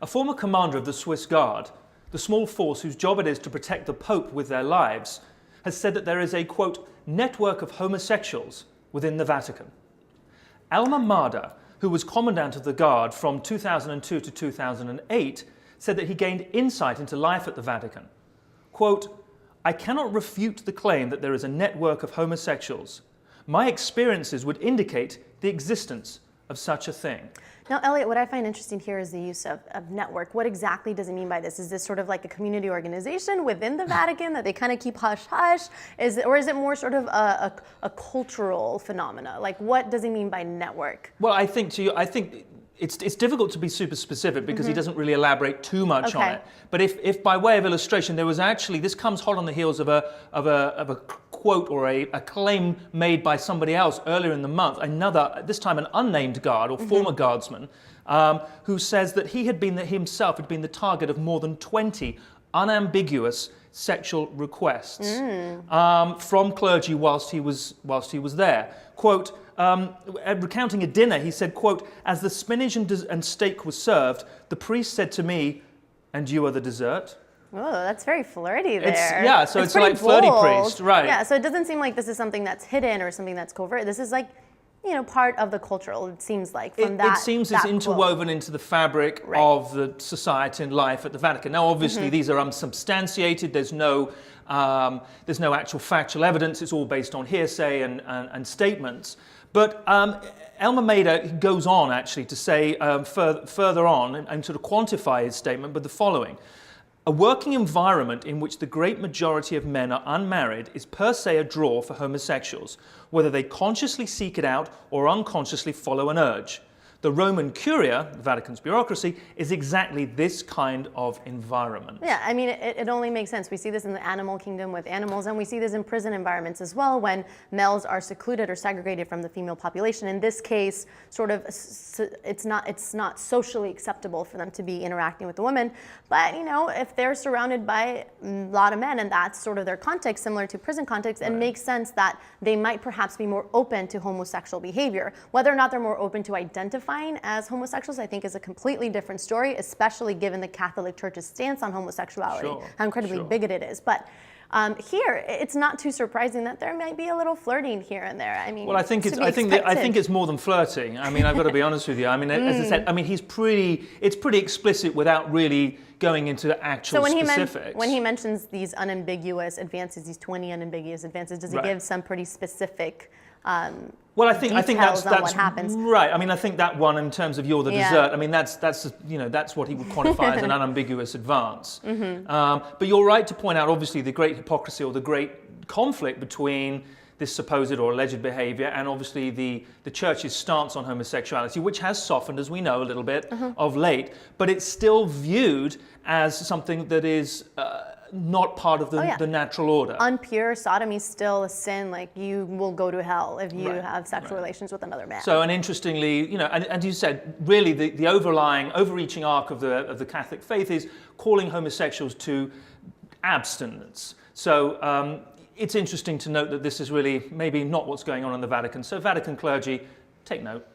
A former commander of the Swiss Guard, the small force whose job it is to protect the Pope with their lives, has said that there is a, quote, network of homosexuals within the Vatican. Elmer Marder, who was commandant of the Guard from 2002 to 2008, said that he gained insight into life at the Vatican. Quote, I cannot refute the claim that there is a network of homosexuals. My experiences would indicate the existence of such a thing. Now, Elliot, what I find interesting here is the use of network. What exactly does it mean by this? Is this sort of like a community organization within the Vatican that they kind of keep hush-hush? Or is it more sort of a cultural phenomena? Like, what does he mean by network? Well, I think it's difficult to be super specific because he doesn't really elaborate too much on it. But if by way of illustration, there was actually, this comes hot on the heels of a quote or a claim made by somebody else earlier in the month, this time an unnamed guard or former guardsman, who says that he himself had been the target of more than 20 unambiguous sexual requests from clergy whilst he was there. Quote, recounting a dinner, he said, quote, as the spinach and steak was served, the priest said to me, and you are the dessert? Oh, that's very flirty there. It's like flirty priest, right. Yeah, so it doesn't seem like this is something that's hidden or something that's covert. This is like, you know, part of the cultural, it seems like, from that. It seems it's interwoven into the fabric of the society and life at the Vatican. Now, obviously, these are unsubstantiated. There's no actual factual evidence. It's all based on hearsay and statements. But Elmer Mader goes on, actually, to say further on and sort of quantify his statement, but the following. A working environment in which the great majority of men are unmarried is per se a draw for homosexuals, whether they consciously seek it out or unconsciously follow an urge. The Roman Curia, the Vatican's bureaucracy, is exactly this kind of environment. Yeah, I mean, it only makes sense. We see this in the animal kingdom with animals, and we see this in prison environments as well, when males are secluded or segregated from the female population. In this case, sort of, it's not socially acceptable for them to be interacting with the women. But, you know, if they're surrounded by a lot of men, and that's sort of their context, similar to prison context, it makes sense that they might perhaps be more open to homosexual behavior. Whether or not they're more open to identify as homosexuals, I think, is a completely different story, especially given the Catholic Church's stance on homosexuality, how incredibly bigoted it is. But here, it's not too surprising that there might be a little flirting here and there. I mean, well, I think it's more than flirting. I mean, I've got to be honest with you. I mean, as I said, I mean, it's pretty explicit without really going into actual specifics. When he mentions these unambiguous advances, these 20 unambiguous advances, does he give some pretty specific? Well, I think that's what happens. Right. I mean, I think that one, in terms of you're the dessert, I mean, that's what he would quantify as an unambiguous advance. But you're right to point out, obviously, the great hypocrisy or the great conflict between this supposed or alleged behavior and obviously the Church's stance on homosexuality, which has softened, as we know, a little bit of late, but it's still viewed as something that is not part of the natural order. Unpure sodomy is still a sin. Like, you will go to hell if you have sexual relations with another man. So, and interestingly, you know, and you said, really the overreaching arc of the Catholic faith is calling homosexuals to abstinence. So it's interesting to note that this is really maybe not what's going on in the Vatican. So Vatican clergy, take note.